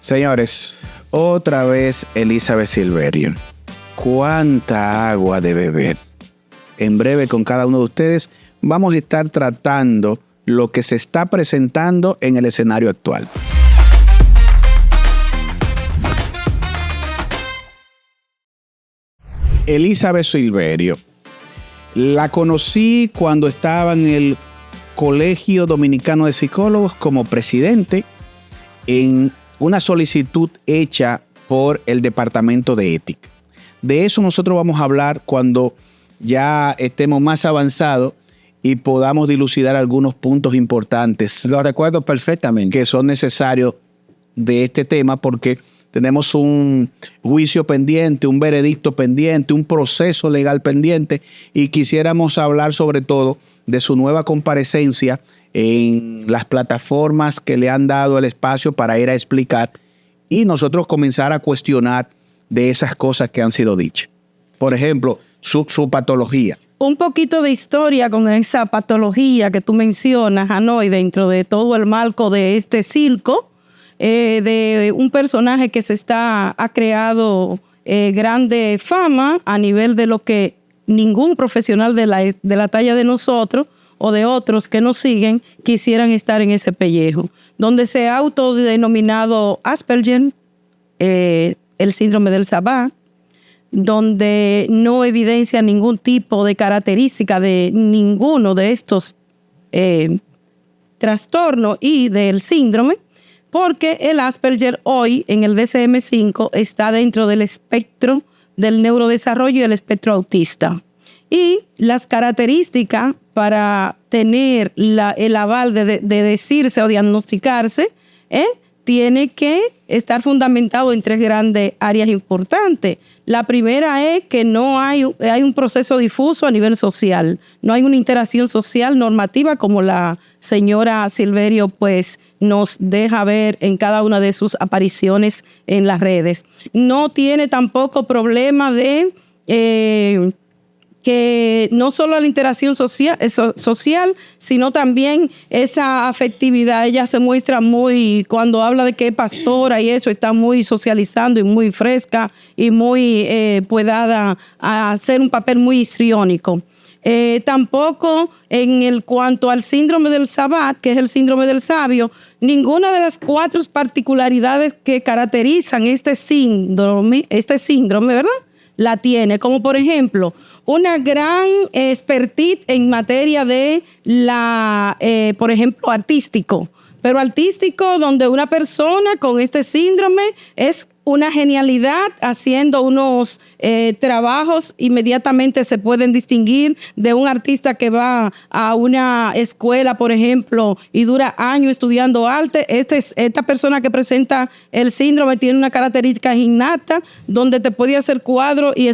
Señores, otra vez Elizabeth Silverio. ¿Cuánta agua de beber? En breve con cada uno de ustedes vamos a estar tratando lo que se está presentando en el escenario actual. Elizabeth Silverio. La conocí cuando estaba en el Colegio Dominicano de Psicólogos como presidente en una solicitud hecha por el Departamento de Ética. De eso nosotros vamos a hablar cuando ya estemos más avanzados y podamos dilucidar algunos puntos importantes. Lo recuerdo perfectamente. Que son necesarios de este tema porque tenemos un juicio pendiente, un veredicto pendiente, un proceso legal pendiente y quisiéramos hablar sobre todo de su nueva comparecencia en las plataformas que le han dado el espacio para ir a explicar y nosotros comenzar a cuestionar de esas cosas que han sido dichas. Por ejemplo, su patología. Un poquito de historia con esa patología que tú mencionas, Hanoi, dentro de todo el marco de este circo, de un personaje que ha creado grande fama a nivel de lo que ningún profesional de la talla de nosotros o de otros que nos siguen quisieran estar en ese pellejo, donde se ha autodenominado Asperger, el síndrome del Savant, donde no evidencia ningún tipo de característica de ninguno de estos trastornos y del síndrome, porque el Asperger hoy en el DSM-5 está dentro del espectro del neurodesarrollo y el espectro autista. Y las características para tener el aval de decirse o diagnosticarse, tiene que estar fundamentado en tres grandes áreas importantes. La primera es que no hay un proceso difuso a nivel social. No hay una interacción social normativa como la señora Silverio pues nos deja ver en cada una de sus apariciones en las redes. No tiene tampoco problema de que no solo la interacción social, sino también esa afectividad. Ella se muestra muy, cuando habla de que es pastora y eso, está muy socializando y muy fresca y muy dada a hacer un papel muy histriónico. Tampoco en cuanto al síndrome del Savant, que es el síndrome del sabio, ninguna de las cuatro particularidades que caracterizan este síndrome, ¿verdad?, la tiene, como por ejemplo una gran expertise en materia de por ejemplo, artístico, pero artístico donde una persona con este síndrome es una genialidad haciendo unos trabajos, inmediatamente se pueden distinguir de un artista que va a una escuela, por ejemplo, y dura años estudiando arte. Esta persona que presenta el síndrome tiene una característica innata donde te puede hacer cuadros y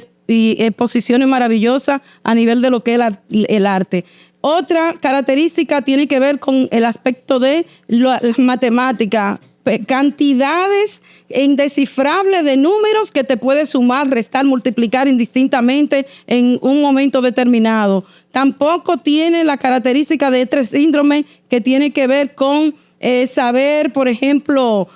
exposiciones maravillosas a nivel de lo que es el arte. Otra característica tiene que ver con el aspecto de las matemáticas, cantidades indescifrables de números que te puedes sumar, restar, multiplicar indistintamente en un momento determinado. Tampoco tiene la característica de este síndrome que tiene que ver con saber, por ejemplo,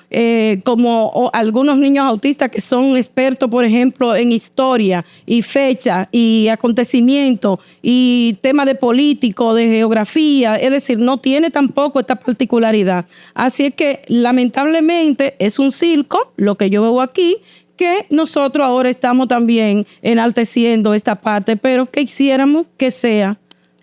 como algunos niños autistas que son expertos, por ejemplo, en historia y fecha y acontecimiento y tema de político, de geografía, es decir, no tiene tampoco esta particularidad. Así es que lamentablemente es un circo, lo que yo veo aquí, que nosotros ahora estamos también enalteciendo esta parte, pero que quisiéramos que sea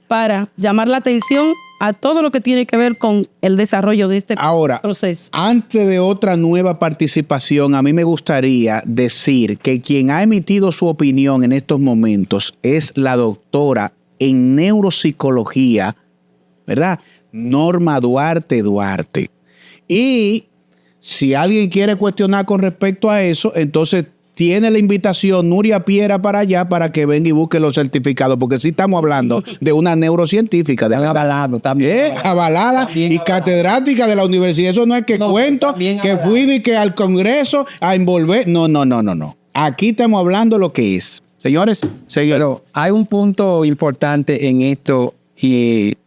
para llamar la atención a todo lo que tiene que ver con el desarrollo de este proceso. Antes de otra nueva participación, a mí me gustaría decir que quien ha emitido su opinión en estos momentos es la doctora en neuropsicología, ¿verdad?, Norma Duarte. Y si alguien quiere cuestionar con respecto a eso, entonces tiene la invitación Nuria Piera para allá para que venga y busque los certificados, porque sí estamos hablando de una neurocientífica. Avalado también. Avalada también, y catedrática de la universidad. Eso no es que cuento, que fui de que al Congreso a envolver. No. Aquí estamos hablando lo que es. Señores. Pero hay un punto importante en esto y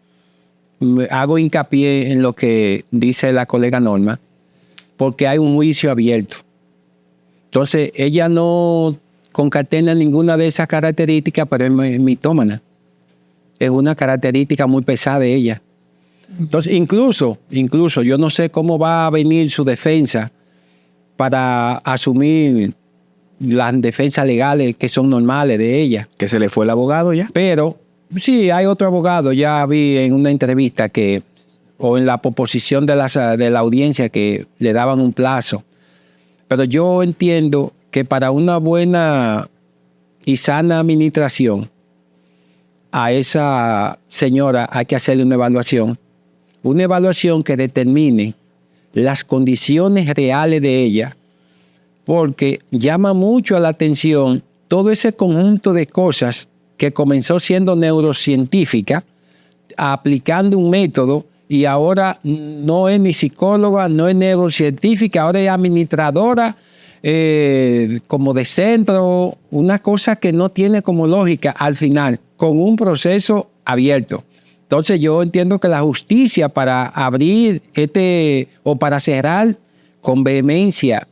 hago hincapié en lo que dice la colega Norma, porque hay un juicio abierto. Entonces, ella no concatena ninguna de esas características, pero es mitómana. Es una característica muy pesada de ella. Entonces, incluso, yo no sé cómo va a venir su defensa para asumir las defensas legales que son normales de ella. ¿Que se le fue el abogado ya? Pero, sí, hay otro abogado. Ya vi en una entrevista o en la proposición de la audiencia que le daban un plazo. Pero yo entiendo que para una buena y sana administración, a esa señora hay que hacerle una evaluación que determine las condiciones reales de ella, porque llama mucho la atención todo ese conjunto de cosas que comenzó siendo neurocientífica, aplicando un método, y ahora no es ni psicóloga, no es neurocientífica, ahora es administradora como de centro, una cosa que no tiene como lógica al final, con un proceso abierto. Entonces yo entiendo que la justicia para abrir o para cerrar con vehemencia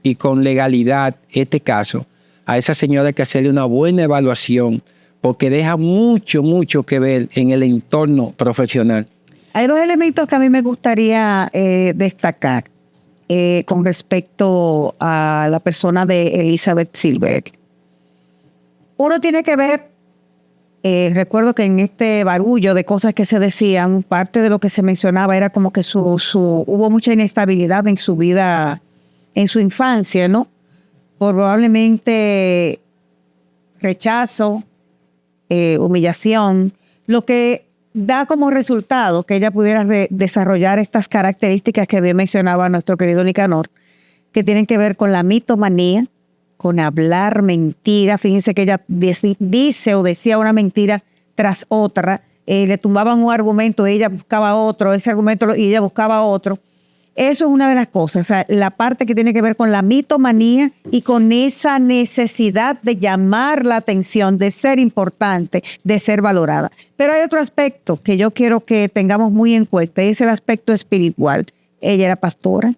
y con legalidad este caso, a esa señora hay que hacerle una buena evaluación, porque deja mucho, mucho que ver en el entorno profesional. Hay dos elementos que a mí me gustaría destacar con respecto a la persona de Elizabeth Silberg. Uno tiene que ver, recuerdo que en este barullo de cosas que se decían, parte de lo que se mencionaba era como que hubo mucha inestabilidad en su vida, en su infancia, ¿no? Probablemente rechazo, humillación, lo que da como resultado que ella pudiera desarrollar estas características que bien mencionaba nuestro querido Nicanor, que tienen que ver con la mitomanía, con hablar mentira. Fíjense que ella dice o decía una mentira tras otra, le tumbaban un argumento, ella buscaba otro, ese argumento y ella buscaba otro. Eso es una de las cosas, o sea, la parte que tiene que ver con la mitomanía y con esa necesidad de llamar la atención, de ser importante, de ser valorada. Pero hay otro aspecto que yo quiero que tengamos muy en cuenta, y es el aspecto espiritual. Ella era pastora.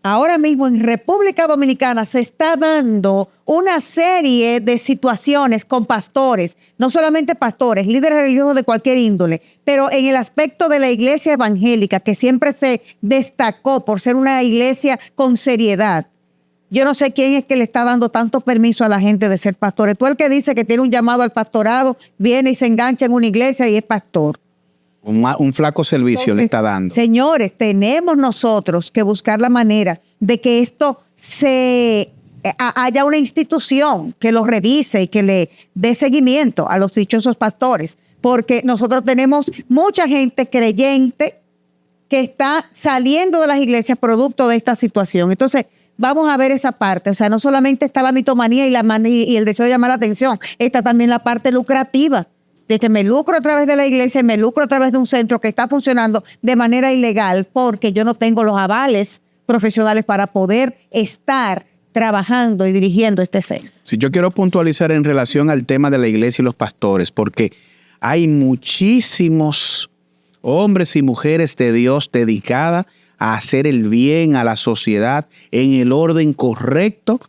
Ahora mismo en República Dominicana se está dando una serie de situaciones con pastores, no solamente pastores, líderes religiosos de cualquier índole, pero en el aspecto de la iglesia evangélica, que siempre se destacó por ser una iglesia con seriedad. Yo no sé quién es que le está dando tanto permiso a la gente de ser pastores. Tú el que dice que tiene un llamado al pastorado, viene y se engancha en una iglesia y es pastor. Un flaco servicio. Entonces, le está dando. Señores, tenemos nosotros que buscar la manera de que esto haya una institución que lo revise y que le dé seguimiento a los dichosos pastores, porque nosotros tenemos mucha gente creyente que está saliendo de las iglesias producto de esta situación. Entonces, vamos a ver esa parte. O sea, no solamente está la mitomanía y el deseo de llamar la atención, está también la parte lucrativa, de que me lucro a través de la iglesia, me lucro a través de un centro que está funcionando de manera ilegal porque yo no tengo los avales profesionales para poder estar trabajando y dirigiendo este centro. Sí, yo quiero puntualizar en relación al tema de la iglesia y los pastores, porque hay muchísimos hombres y mujeres de Dios dedicadas a hacer el bien a la sociedad en el orden correcto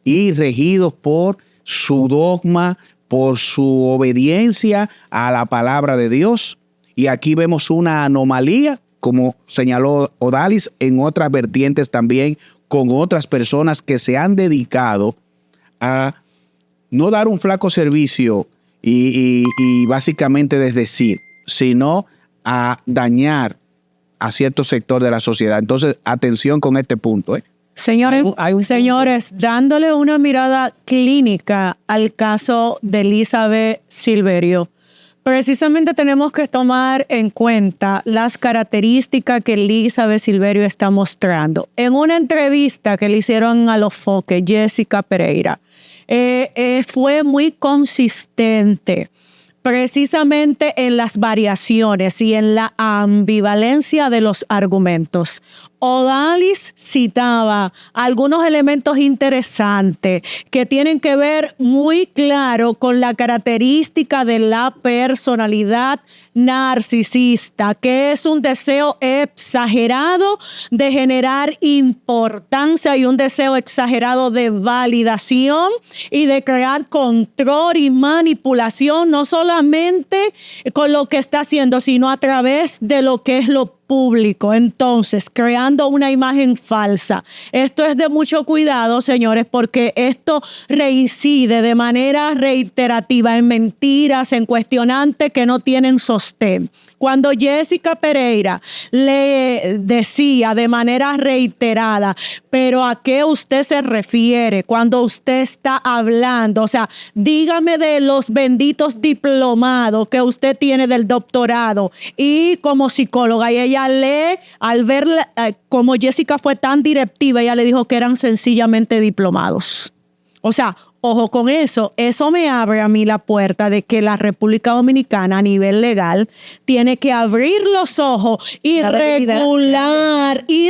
y regidos por su dogma, por su obediencia a la palabra de Dios. Y aquí vemos una anomalía, como señaló Odalis, en otras vertientes también, con otras personas que se han dedicado a no dar un flaco servicio y básicamente desdecir, sino a dañar a cierto sector de la sociedad. Entonces, atención con este punto, Señores, dándole una mirada clínica al caso de Elizabeth Silverio, precisamente tenemos que tomar en cuenta las características que Elizabeth Silverio está mostrando. En una entrevista que le hicieron a Los Foques, Jessica Pereira, fue muy consistente precisamente en las variaciones y en la ambivalencia de los argumentos. Odalis citaba algunos elementos interesantes que tienen que ver muy claro con la característica de la personalidad narcisista, que es un deseo exagerado de generar importancia y un deseo exagerado de validación y de crear control y manipulación, no solamente con lo que está haciendo, sino a través de lo que es lo público. Entonces, creando una imagen falsa. Esto es de mucho cuidado, señores, porque esto reincide de manera reiterativa en mentiras, en cuestionantes que no tienen sostén. Cuando Jessica Pereira le decía de manera reiterada, pero ¿a qué usted se refiere cuando usted está hablando? O sea, dígame de los benditos diplomados que usted tiene del doctorado y como psicóloga. Y ella al ver como Jessica fue tan directiva, ella le dijo que eran sencillamente diplomados. O sea, ojo con eso. Eso me abre a mí la puerta de que la República Dominicana a nivel legal tiene que abrir los ojos y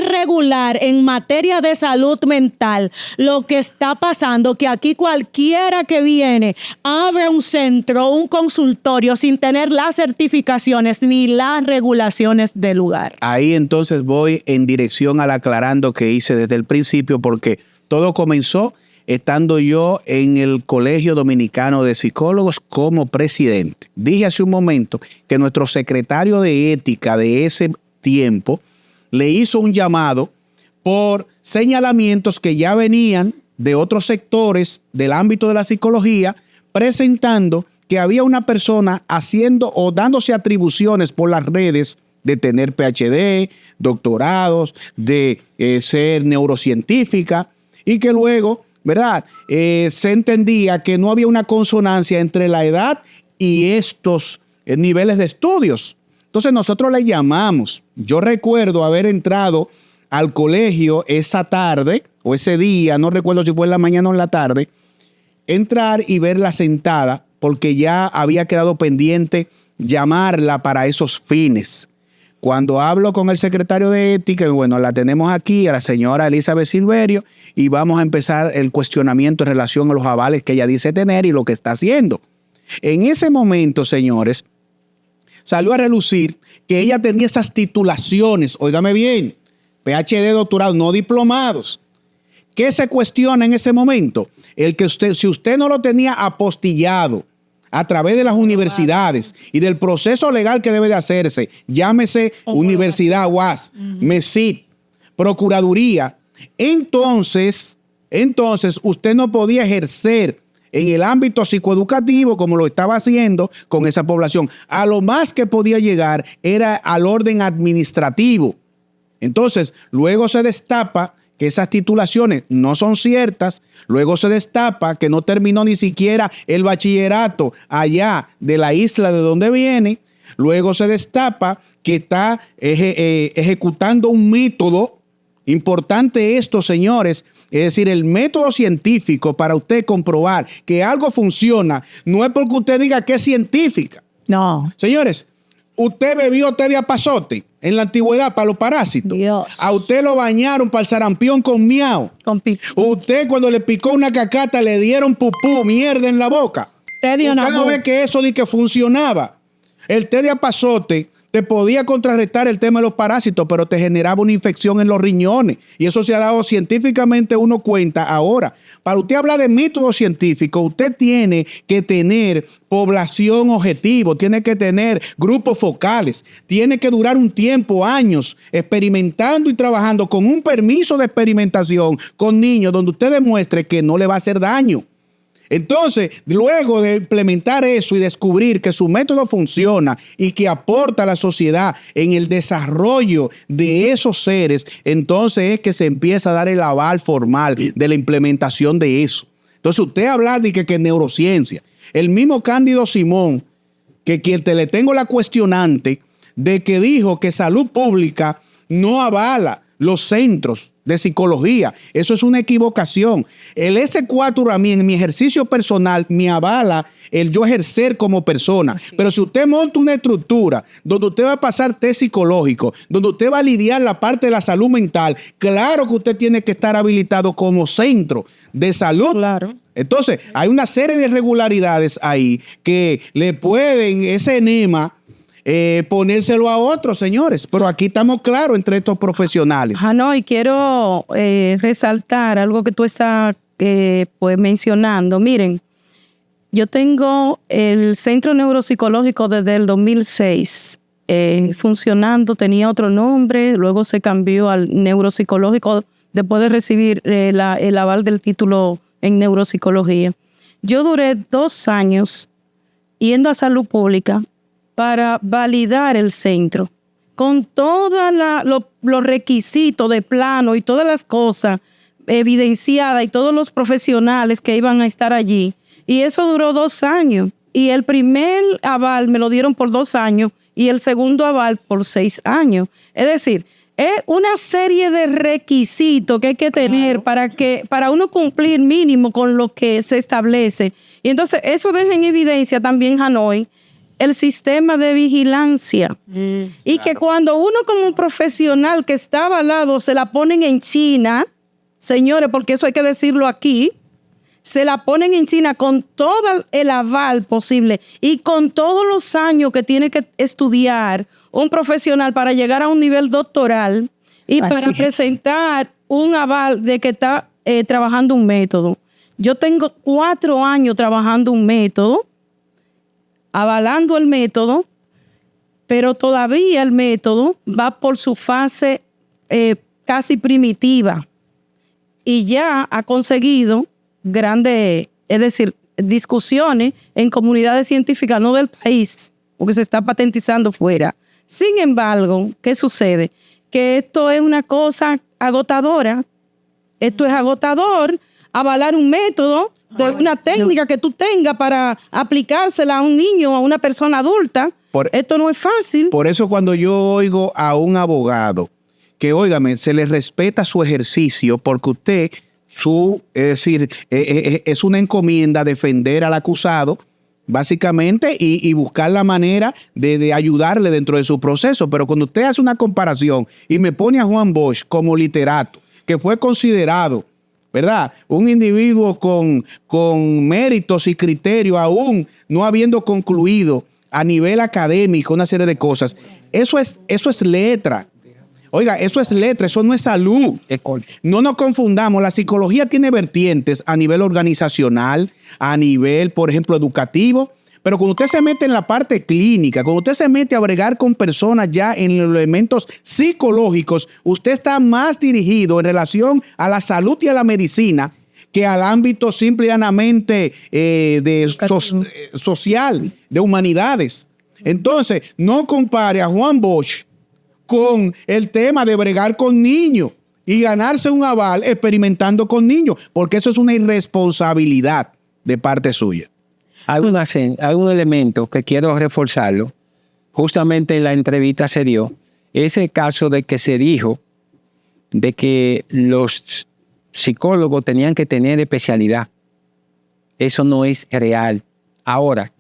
regular en materia de salud mental lo que está pasando, que aquí cualquiera que viene abre un centro, un consultorio sin tener las certificaciones ni las regulaciones del lugar. Ahí entonces voy en dirección al aclarando que hice desde el principio, porque todo comenzó estando yo en el Colegio Dominicano de Psicólogos como presidente. Dije hace un momento que nuestro secretario de ética de ese tiempo le hizo un llamado por señalamientos que ya venían de otros sectores del ámbito de la psicología, presentando que había una persona haciendo o dándose atribuciones por las redes de tener PhD, doctorados, de ser neurocientífica, y que luego, ¿verdad? Se entendía que no había una consonancia entre la edad y estos niveles de estudios. Entonces nosotros le llamamos. Yo recuerdo haber entrado al colegio esa tarde o ese día, no recuerdo si fue en la mañana o en la tarde, entrar y verla sentada porque ya había quedado pendiente llamarla para esos fines. Cuando hablo con el secretario de ética, bueno, la tenemos aquí, a la señora Elizabeth Silverio, y vamos a empezar el cuestionamiento en relación a los avales que ella dice tener y lo que está haciendo. En ese momento, señores, salió a relucir que ella tenía esas titulaciones, óigame bien, PhD, doctorado, no diplomados. ¿Qué se cuestiona en ese momento? El que usted, si usted no lo tenía apostillado a través de las universidades y del proceso legal que debe de hacerse, llámese Universidad UAS, MESIT, Procuraduría, entonces usted no podía ejercer en el ámbito psicoeducativo como lo estaba haciendo con esa población. A lo más que podía llegar era al orden administrativo. Entonces, luego se destapa que esas titulaciones no son ciertas, luego se destapa que no terminó ni siquiera el bachillerato allá de la isla de donde viene, luego se destapa que está ejecutando un método importante esto, señores, es decir, el método científico para usted comprobar que algo funciona, no es porque usted diga que es científica. No. Señores, usted bebió té de apazote en la antigüedad para los parásitos. Dios. A usted lo bañaron para el sarampión con miau. Usted cuando le picó una cacata le dieron pupú, mierda en la boca. Usted no ve que eso ni que funcionaba. El té de apazote te podía contrarrestar el tema de los parásitos, pero te generaba una infección en los riñones. Y eso se ha dado científicamente uno cuenta ahora. Para usted hablar de método científico, usted tiene que tener población objetivo, tiene que tener grupos focales, tiene que durar un tiempo, años, experimentando y trabajando con un permiso de experimentación con niños donde usted demuestre que no le va a hacer daño. Entonces, luego de implementar eso y descubrir que su método funciona y que aporta a la sociedad en el desarrollo de esos seres, entonces es que se empieza a dar el aval formal de la implementación de eso. Entonces, usted habla de que neurociencia, el mismo Cándido Simón, que quien te le tengo la cuestionante de que dijo que salud pública no avala los centros de psicología. Eso es una equivocación. El S4 a mí, en mi ejercicio personal, me avala el yo ejercer como persona. Pero si usted monta una estructura donde usted va a pasar test psicológico, donde usted va a lidiar la parte de la salud mental, claro que usted tiene que estar habilitado como centro de salud. Claro. Entonces, hay una serie de irregularidades ahí que le pueden, ese enema, ponérselo a otros, señores. Pero aquí estamos claros entre estos profesionales. Y quiero resaltar algo que tú estás pues mencionando. Miren, yo tengo el Centro Neuropsicológico desde el 2006 funcionando, tenía otro nombre, luego se cambió al Neuropsicológico después de recibir el aval del título en Neuropsicología. Yo duré 2 años yendo a Salud Pública para validar el centro, con todos los requisitos de plano y todas las cosas evidenciadas y todos los profesionales que iban a estar allí. Y eso duró 2 años. Y el primer aval me lo dieron por 2 años y el segundo aval por 6 años. Es decir, es una serie de requisitos que hay que tener para uno cumplir mínimo con lo que se establece. Y entonces eso deja en evidencia también, Hanoi, el sistema de vigilancia. Y que cuando uno como profesional que está avalado se la ponen en China, señores, porque eso hay que decirlo aquí, se la ponen en China con todo el aval posible y con todos los años que tiene que estudiar un profesional para llegar a un nivel doctoral y para presentar un aval de que está trabajando un método. Yo tengo 4 años trabajando un método, avalando el método, pero todavía el método va por su fase casi primitiva y ya ha conseguido grandes, es decir, discusiones en comunidades científicas, no del país, porque se está patentizando fuera. Sin embargo, ¿qué sucede? Que esto es una cosa agotadora. Esto es agotador, avalar un método de una técnica que tú tengas para aplicársela a un niño o a una persona adulta. Esto no es fácil. Por eso cuando yo oigo a un abogado que, óigame, se le respeta su ejercicio porque usted, es una encomienda defender al acusado, básicamente, y buscar la manera de ayudarle dentro de su proceso. Pero cuando usted hace una comparación y me pone a Juan Bosch como literato, que fue considerado, ¿verdad?, un individuo con méritos y criterios, aún no habiendo concluido a nivel académico una serie de cosas, eso es letra. Oiga, eso es letra, eso no es salud. No nos confundamos, la psicología tiene vertientes a nivel organizacional, a nivel, por ejemplo, educativo, pero cuando usted se mete en la parte clínica, cuando usted se mete a bregar con personas ya en los elementos psicológicos, usted está más dirigido en relación a la salud y a la medicina que al ámbito simple y llanamente social, de humanidades. Entonces, no compare a Juan Bosch con el tema de bregar con niños y ganarse un aval experimentando con niños, porque eso es una irresponsabilidad de parte suya. Hay un elemento que quiero reforzarlo. Justamente en la entrevista se dio ese caso de que se dijo de que los psicólogos tenían que tener especialidad. Eso no es real. Ahora,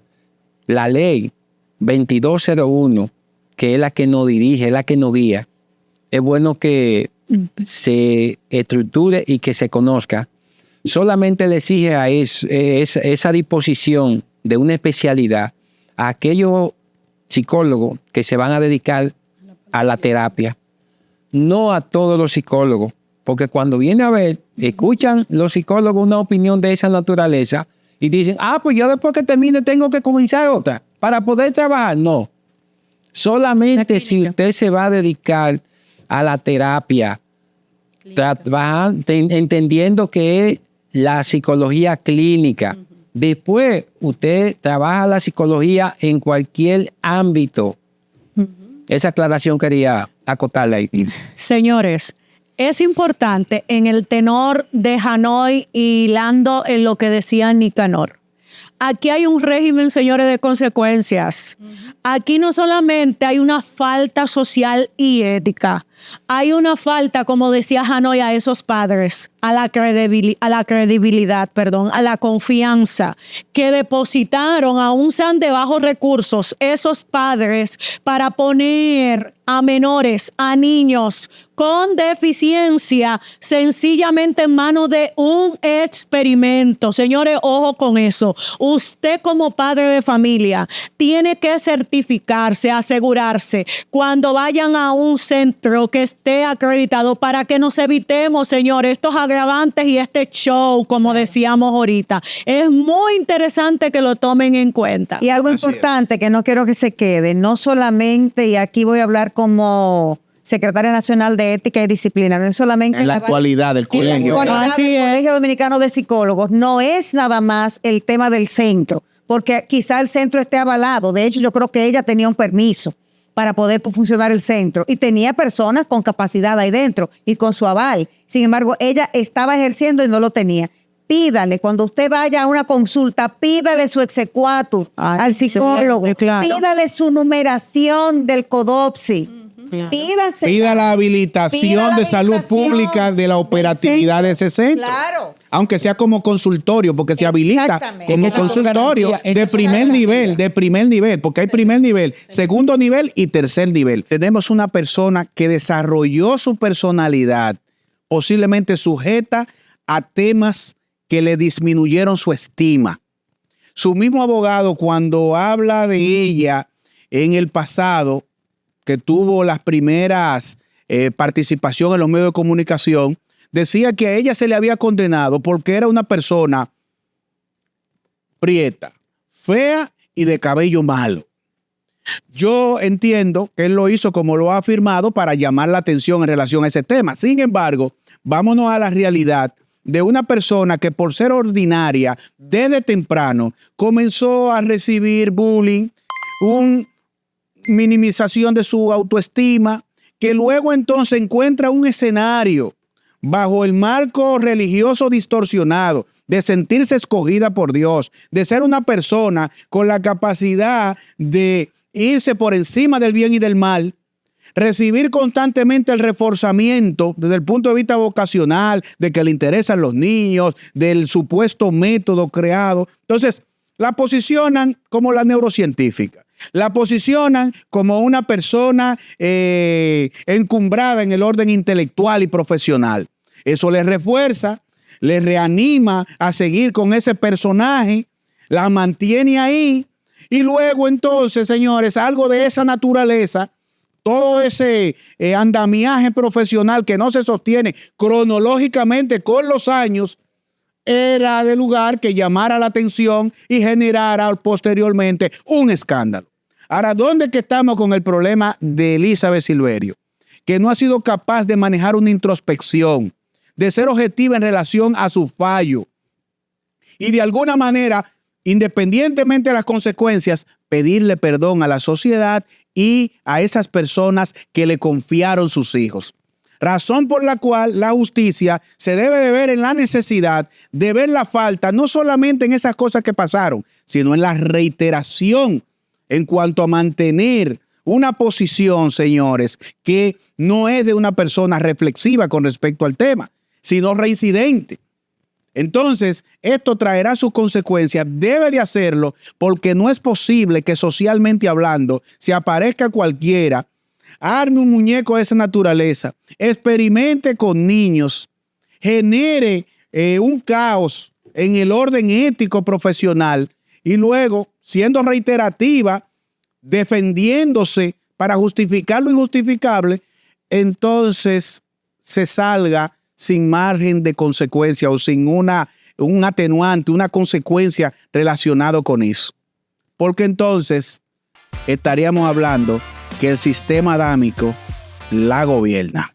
la ley 2201, que es la que nos dirige, es la que nos guía, es bueno que se estructure y que se conozca. Solamente le exige a esa disposición de una especialidad a aquellos psicólogos que se van a dedicar a la terapia, no a todos los psicólogos, porque cuando viene a ver, escuchan los psicólogos una opinión de esa naturaleza y dicen, pues yo después que termine tengo que comenzar otra para poder trabajar. No. Solamente si usted se va a dedicar a la terapia, entendiendo que es la psicología clínica. Después usted trabaja la psicología en cualquier ámbito. Esa aclaración quería acotarla ahí. Señores, es importante en el tenor de Hanoi y hilando en lo que decía Nicanor. Aquí hay un régimen, señores, de consecuencias. Aquí no solamente hay una falta social y ética, hay una falta, como decía Hanoi, a esos padres, a la credibilidad, a la confianza que depositaron, aún sean de bajos recursos, esos padres para poner a menores, a niños con deficiencia, sencillamente en manos de un experimento. Señores, ojo con eso. Usted como padre de familia tiene que certificarse, asegurarse cuando vayan a un centro que esté acreditado para que nos evitemos, señores, estos agravantes y este show, como decíamos ahorita. Es muy interesante que lo tomen en cuenta. Y algo importante que no quiero que se quede, no solamente, y aquí voy a hablar como secretaria nacional de ética y disciplina, no es solamente en la actualidad del colegio. Así es. Colegio Dominicano de Psicólogos, no es nada más el tema del centro, porque quizá el centro esté avalado. De hecho, yo creo que ella tenía un permiso para poder funcionar el centro y tenía personas con capacidad ahí dentro y con su aval. Sin embargo, ella estaba ejerciendo y no lo tenía. Pídale, cuando usted vaya a una consulta, pídale su exequatur al psicólogo, claro. Pídale su numeración del CODOPSI. Pida la habilitación de salud pública de la operatividad de ese centro. Claro. Aunque sea como consultorio, porque se habilita como consultorio de primer nivel, porque hay primer nivel, segundo nivel y tercer nivel. Tenemos una persona que desarrolló su personalidad posiblemente sujeta a temas que le disminuyeron su estima. Su mismo abogado, cuando habla de ella en el pasado, que tuvo las primeras participación en los medios de comunicación, decía que a ella se le había condenado porque era una persona prieta, fea y de cabello malo. Yo entiendo que él lo hizo como lo ha afirmado para llamar la atención en relación a ese tema. Sin embargo, vámonos a la realidad de una persona que por ser ordinaria desde temprano comenzó a recibir bullying, una minimización de su autoestima, que luego entonces encuentra un escenario bajo el marco religioso distorsionado, de sentirse escogida por Dios, de ser una persona con la capacidad de irse por encima del bien y del mal, recibir constantemente el reforzamiento desde el punto de vista vocacional, de que le interesan los niños, del supuesto método creado. Entonces, la posicionan como la neurocientífica. La posicionan como una persona encumbrada en el orden intelectual y profesional. Eso les refuerza, les reanima a seguir con ese personaje, la mantiene ahí y luego entonces, señores, algo de esa naturaleza, todo ese andamiaje profesional que no se sostiene cronológicamente con los años, era de lugar que llamara la atención y generara posteriormente un escándalo. Ahora, ¿dónde que estamos con el problema de Elizabeth Silverio? Que no ha sido capaz de manejar una introspección, de ser objetiva en relación a su fallo y de alguna manera, independientemente de las consecuencias, pedirle perdón a la sociedad y a esas personas que le confiaron sus hijos. Razón por la cual la justicia se debe de ver en la necesidad de ver la falta, no solamente en esas cosas que pasaron, sino en la reiteración en cuanto a mantener una posición, señores, que no es de una persona reflexiva con respecto al tema, sino reincidente. Entonces, esto traerá sus consecuencias, debe de hacerlo, porque no es posible que socialmente hablando se aparezca cualquiera, arme un muñeco de esa naturaleza, experimente con niños, genere un caos en el orden ético profesional y luego, siendo reiterativa, defendiéndose para justificar lo injustificable, entonces se salga sin margen de consecuencia o sin un atenuante, una consecuencia relacionada con eso. Porque entonces estaríamos hablando que el sistema adámico la gobierna.